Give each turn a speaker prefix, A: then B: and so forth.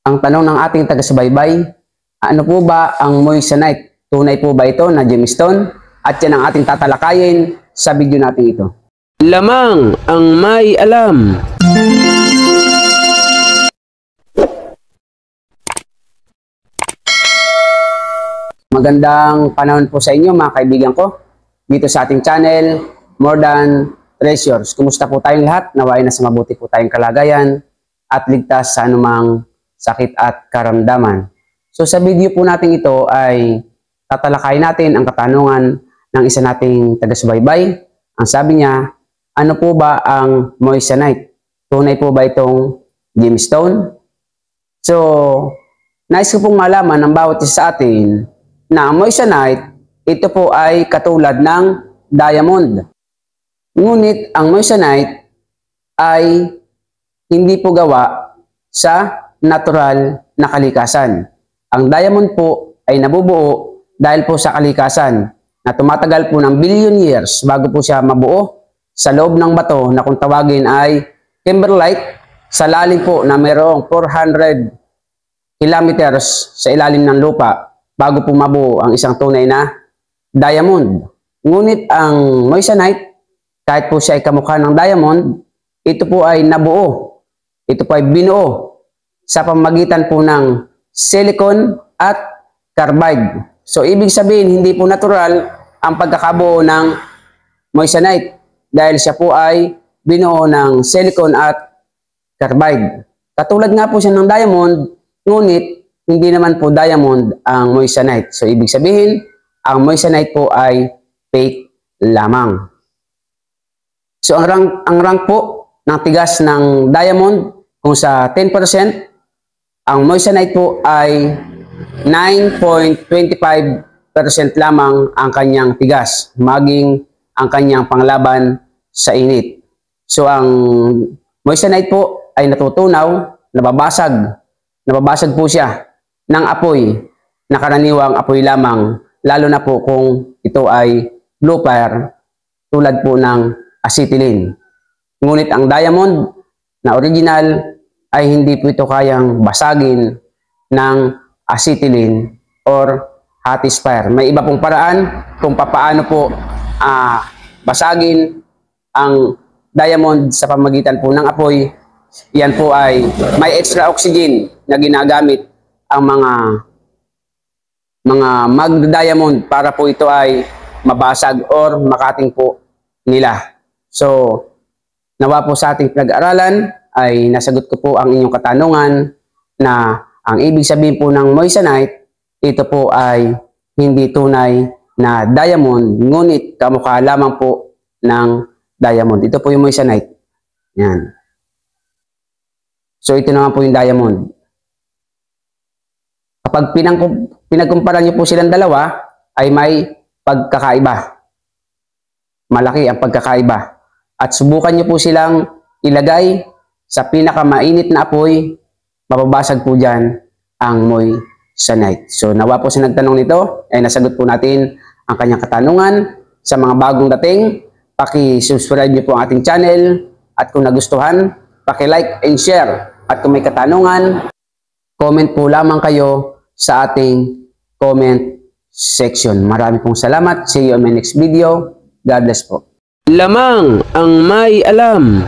A: Ang tanong ng ating taga-subaybay, ano po ba ang moissanite? Tunay po ba ito na gemstone? At yan ang ating tatalakayin sa video natin ito.
B: Lamang ang may alam.
A: Magandang panahon po sa inyo mga kaibigan ko. Dito sa ating channel, More Than Treasures. Kumusta po tayong lahat? Nawain na sa mabuti po tayong kalagayan at ligtas sa anumang sakit at karamdaman. So sa video po natin ito ay tatalakayin natin ang katanungan ng isa nating taga-subaybay. Ang sabi niya, ano po ba ang moissanite? Tunay po ba itong gemstone? So, nais ko pong malaman ng bawat isa sa atin na ang moissanite, ito po ay katulad ng diamond. Ngunit ang moissanite ay hindi po gawa sa natural na kalikasan. Ang diamond po ay nabubuo dahil po sa kalikasan na tumatagal po ng billion years bago po siya mabuo sa loob ng bato na kung tawagin ay kimberlite sa lalim po na mayroong 400 kilometers sa ilalim ng lupa bago po mabuo ang isang tunay na diamond. Ngunit ang moissanite, kahit po siya ay kamukha ng diamond, ito po ay nabuo. Ito po ay binuo sa pamamagitan po ng silicon at carbide. So, ibig sabihin, hindi po natural ang pagkakabuo ng moissanite dahil siya po ay binuo ng silicon at carbide. Katulad nga po siya ng diamond, ngunit hindi naman po diamond ang moissanite. So, ibig sabihin, ang moissanite po ay fake lamang. So, ang rank po ng tigas ng diamond, kung sa 10%, ang moissanite po ay 9.25% lamang ang kanyang tigas, maging ang kanyang panglaban sa init. So ang moissanite po ay natutunaw, nababasag po siya ng apoy na karaniwang apoy lamang, lalo na po kung ito ay blue fire tulad po ng acetylene. Ngunit ang diamond na original ay hindi po ito kayang basagin ng acetylene or hot fire. May iba pong paraan kung paano po basagin ang diamond sa pamamagitan po ng apoy. Yan po ay may extra oxygen na ginagamit ang mga mag-diamond para po ito ay mabasag or makating po nila. So, nawa po sa ating pinag-aaralan ay nasagot ko po ang inyong katanungan na ang ibig sabihin po ng moissanite, ito po ay hindi tunay na diamond, ngunit kamukha lamang po ng diamond. Ito po yung moissanite. Yan. So ito naman po yung diamond. Kapag pinagkumpara nyo po silang dalawa, ay may pagkakaiba. Malaki ang pagkakaiba. At subukan nyo po silang ilagay sa pinakamainit na apoy, mababasag po dyan ang moissanite. So nawa po sa nagtanong nito, ay nasagot po natin ang kanyang katanungan. Sa mga bagong dating, paki-subscribe nyo po ang ating channel. At kung nagustuhan, paki-like and share. At kung may katanungan, comment po lamang kayo sa ating comment section. Marami pong salamat. See you on my next video. God bless po.
B: Lamang ang may alam.